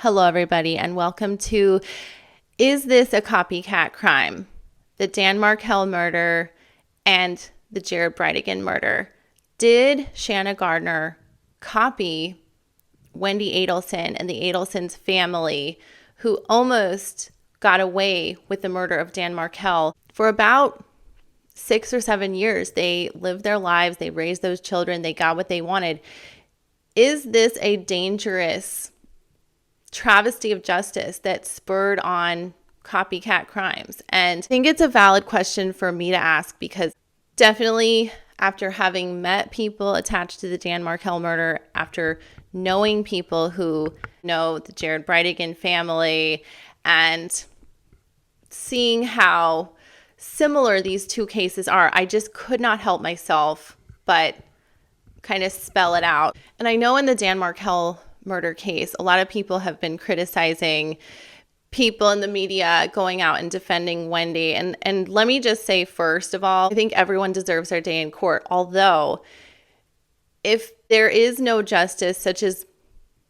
Hello, everybody, and welcome to Is This a Copycat Crime? The Dan Markel murder and the Jared Bridegan murder. Did Shanna Gardner copy Wendy Adelson and the Adelson's family, who almost got away with the murder of Dan Markel for about 6 or 7 years? They lived their lives, they raised those children, they got what they wanted. Is this a dangerous travesty of justice that spurred on copycat crimes? And I think it's a valid question for me to ask, because definitely after having met people attached to the Dan Markel murder, after knowing people who know the Jared Bridegan family, and seeing how similar these two cases are, I just could not help myself but kind of spell it out. And I know in the Dan Markel murder case, a lot of people have been criticizing people in the media going out and defending Wendy. And let me just say, first of all, I think everyone deserves their day in court. Although, if there is no justice, such as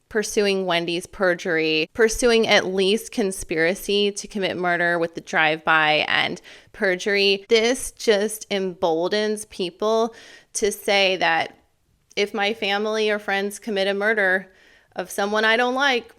pursuing Wendy's perjury, pursuing at least conspiracy to commit murder with the drive-by and perjury, this just emboldens people to say that if my family or friends commit a murder of someone I don't like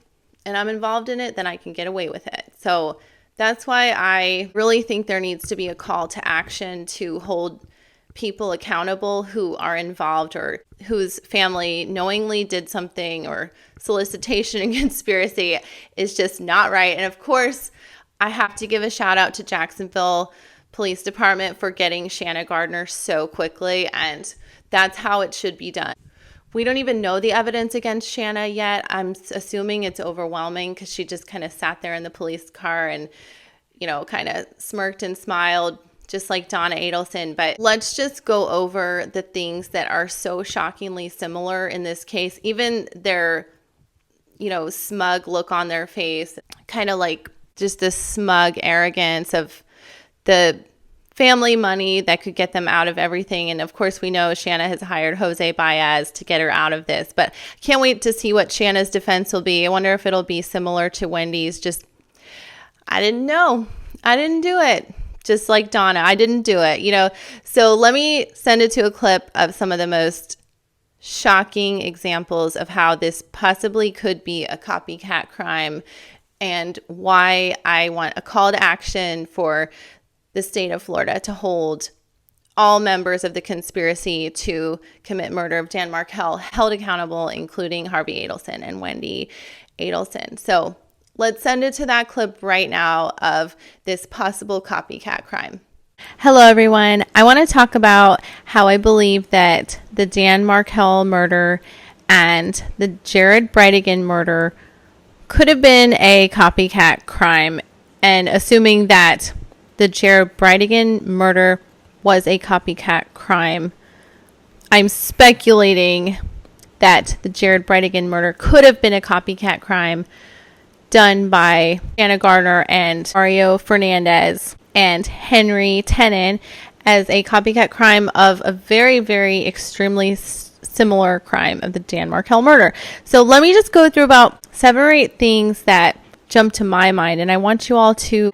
and I'm involved in it, then I can get away with it. So that's why I really think there needs to be a call to action to hold people accountable who are involved or whose family knowingly did something, or solicitation and conspiracy is just not right. And of course, I have to give a shout out to Jacksonville Police Department for getting Shanna Gardner so quickly, and that's how it should be done. We don't even know the evidence against Shanna yet. I'm assuming it's overwhelming because she just kind of sat there in the police car and, kind of smirked and smiled, just like Donna Adelson. But let's just go over the things that are so shockingly similar in this case. Even their, smug look on their face, kind of like just the smug arrogance of the family money that could get them out of everything. And of course, we know Shanna has hired Jose Biaz to get her out of this, but can't wait to see what Shanna's defense will be. I wonder if it'll be similar to Wendy's. Just, I didn't know. I didn't do it. Just like Donna, I didn't do it, So let me send it to a clip of some of the most shocking examples of how this possibly could be a copycat crime, and why I want a call to action for the state of Florida to hold all members of the conspiracy to commit murder of Dan Markel held accountable, including Harvey Adelson and Wendy Adelson. So let's send it to that clip right now of this possible copycat crime. Hello, everyone. I want to talk about how I believe that the Dan Markel murder and the Jared Bridegan murder could have been a copycat crime, and assuming that the Jared Bridegan murder was a copycat crime, I'm speculating that the Jared Bridegan murder could have been a copycat crime done by Shanna Gardner and Mario Fernandez and Henery Tenon as a copycat crime of a very, very extremely similar crime of the Dan Markel murder. So let me just go through about 7 or 8 things that jump to my mind, and I want you all to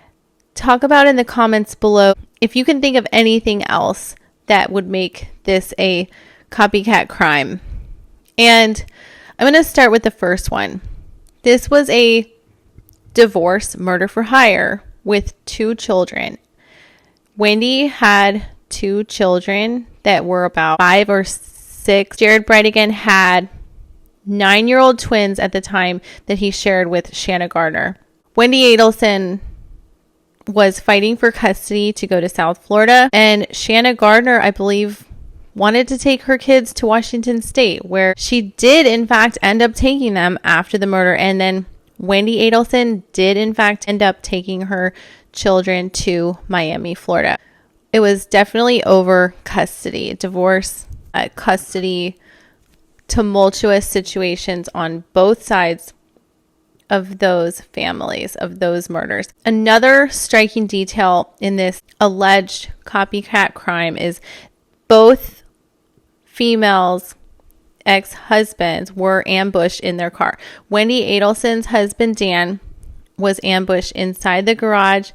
talk about in the comments below if you can think of anything else that would make this a copycat crime. And I'm going to start with the first one. This was a divorce murder for hire with 2 children. Wendy had 2 children that were about 5 or 6. Jared Bridegan had 9-year-old twins at the time that he shared with Shanna Gardner. Wendy Adelson was fighting for custody to go to South Florida, and Shanna Gardner, I believe, wanted to take her kids to Washington State, where she did in fact end up taking them after the murder. And then Wendy Adelson did in fact end up taking her children to Miami, Florida. It was definitely over custody, divorce, custody, tumultuous situations on both sides of those families, of those murders. Another striking detail in this alleged copycat crime is both females ex-husbands were ambushed in their car. Wendy Adelson's husband, Dan, was ambushed inside the garage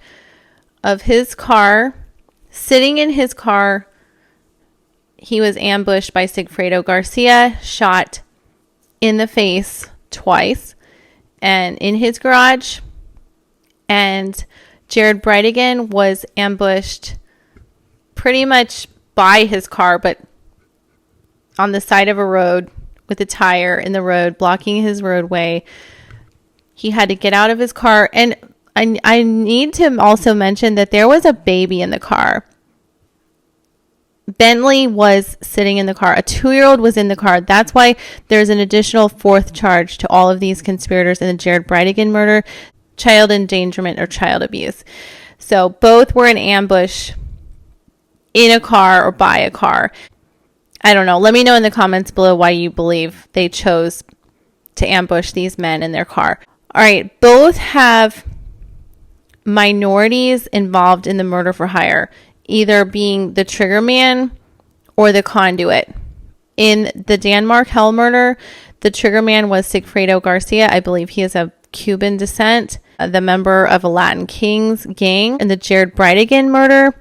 of his car. Sitting in his car, he was ambushed by Sigfredo Garcia, shot in the face twice, and in his garage. And Jared Bridegan was ambushed pretty much by his car, but on the side of a road with a tire in the road, blocking his roadway. He had to get out of his car. And I need to also mention that there was a baby in the car. Bentley was sitting in the car. A 2-year-old was in the car. That's why there's an additional 4th charge to all of these conspirators in the Jared Bridegan murder, child endangerment or child abuse. So both were in ambush in a car or by a car. I don't know. Let me know in the comments below why you believe they chose to ambush these men in their car. All right. Both have minorities involved in the murder for hire, either being the trigger man or the conduit. In the Dan Markel murder, the trigger man was Sigfredo Garcia. I believe he is of Cuban descent, the member of a Latin Kings gang. In the Jared Bridegan murder,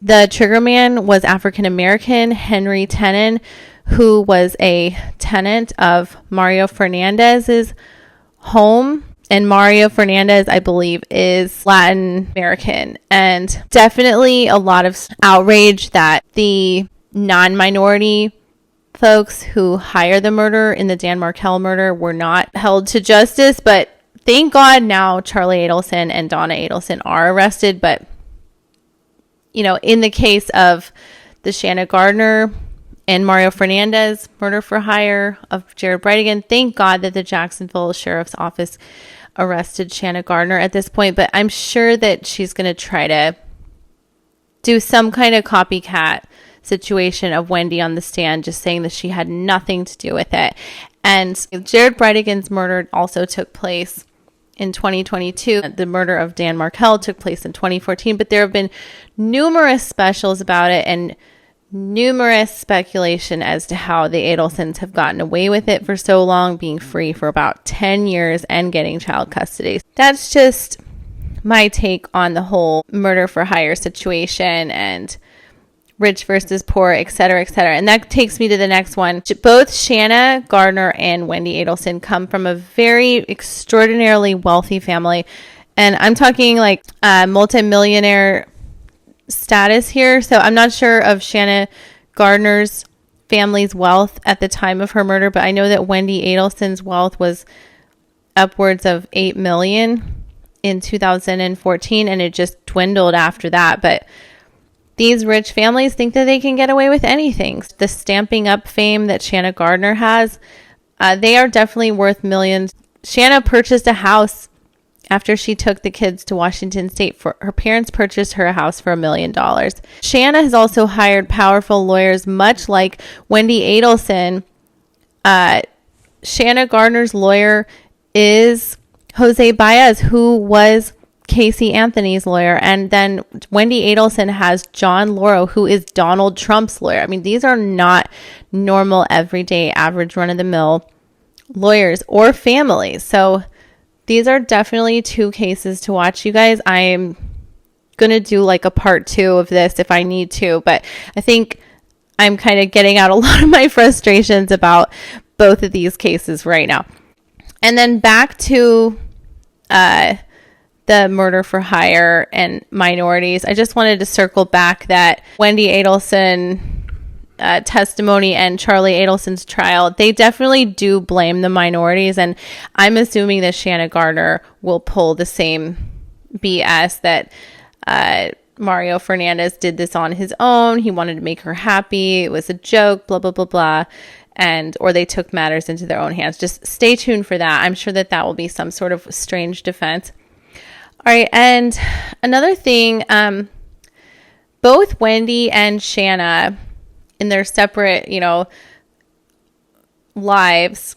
the trigger man was African American Henery Tenon, who was a tenant of Mario Fernandez's home. And Mario Fernandez, I believe, is Latin American. And definitely a lot of outrage that the non-minority folks who hired the murder in the Dan Markel murder were not held to justice. But thank God now Charlie Adelson and Donna Adelson are arrested. But, you know, in the case of the Shanna Gardner and Mario Fernandez murder for hire of Jared Bridegan, thank God that the Jacksonville Sheriff's Office arrested Shanna Gardner at this point. But I'm sure that she's going to try to do some kind of copycat situation of Wendy on the stand, just saying that she had nothing to do with it. And Jared Bridegan's murder also took place in 2022. The murder of Dan Markel took place in 2014, but there have been numerous specials about it and numerous speculation as to how the Adelsons have gotten away with it for so long, being free for about 10 years and getting child custody. That's just my take on the whole murder for hire situation and rich versus poor, etc., etc. And that takes me to the next one. Both Shanna Gardner and Wendy Adelson come from a very extraordinarily wealthy family. And I'm talking like multimillionaire status here. So I'm not sure of Shanna Gardner's family's wealth at the time of her murder, but I know that Wendy Adelson's wealth was upwards of $8 million in 2014, and it just dwindled after that. But these rich families think that they can get away with anything. The Stamping Up fame that Shanna Gardner has, they are definitely worth millions. Shanna purchased a house after she took the kids to Washington State. Her parents purchased her a house for $1 million. Shanna has also hired powerful lawyers, much like Wendy Adelson. Shanna Gardner's lawyer is Jose Biaz, who was Casey Anthony's lawyer. And then Wendy Adelson has John Lauro, who is Donald Trump's lawyer. I mean, these are not normal, everyday, average, run-of-the-mill lawyers or families. So these are definitely two cases to watch, you guys. I'm going to do like a part 2 of this if I need to, but I think I'm kind of getting out a lot of my frustrations about both of these cases right now. And then back to the murder for hire and minorities. I just wanted to circle back that Wendy Adelson testimony and Charlie Adelson's trial, they definitely do blame the minorities. And I'm assuming that Shanna Gardner will pull the same BS that Mario Fernandez did this on his own. He wanted to make her happy. It was a joke, blah, blah, blah, blah. Or they took matters into their own hands. Just stay tuned for that. I'm sure that that will be some sort of strange defense. All right. And another thing, both Wendy and Shanna in their separate, lives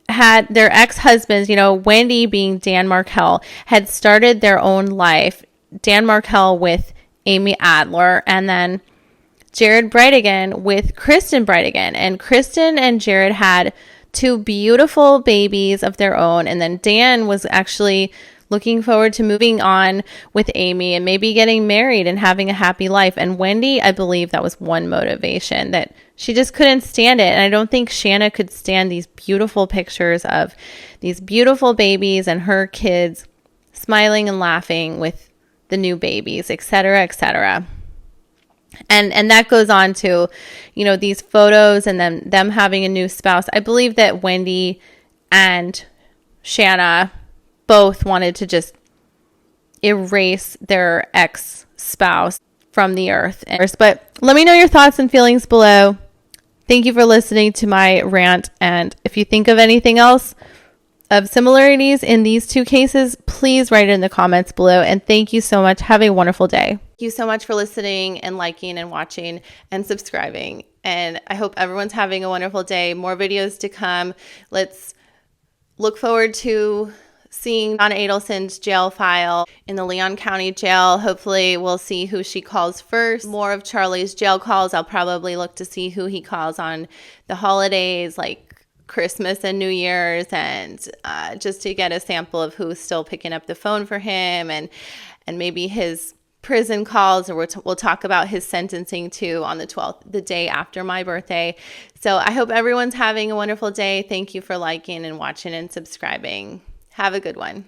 had their ex-husbands, Wendy being Dan Markel, had started their own life. Dan Markel with Amy Adler, and then Jared Bridegan with Kristen Bridegan. And Kristen and Jared had 2 beautiful babies of their own. And then Dan was actually looking forward to moving on with Amy and maybe getting married and having a happy life. And Wendy, I believe that was one motivation, that she just couldn't stand it. And I don't think Shanna could stand these beautiful pictures of these beautiful babies and her kids smiling and laughing with the new babies, etc., etc. And that goes on to, you know, these photos and then them having a new spouse. I believe that Wendy and Shanna both wanted to just erase their ex-spouse from the earth. But let me know your thoughts and feelings below. Thank you for listening to my rant. And if you think of anything else of similarities in these 2 cases, please write it in the comments below. And thank you so much. Have a wonderful day. Thank you so much for listening and liking and watching and subscribing. And I hope everyone's having a wonderful day. More videos to come. Let's look forward to seeing Donna Adelson's jail file in the Leon County Jail. Hopefully we'll see who she calls first. More of Charlie's jail calls. I'll probably look to see who he calls on the holidays, like Christmas and New Year's, and just to get a sample of who's still picking up the phone for him, and maybe his prison calls, or we'll talk about his sentencing too on the 12th, the day after my birthday. So I hope everyone's having a wonderful day. Thank you for liking and watching and subscribing. Have a good one.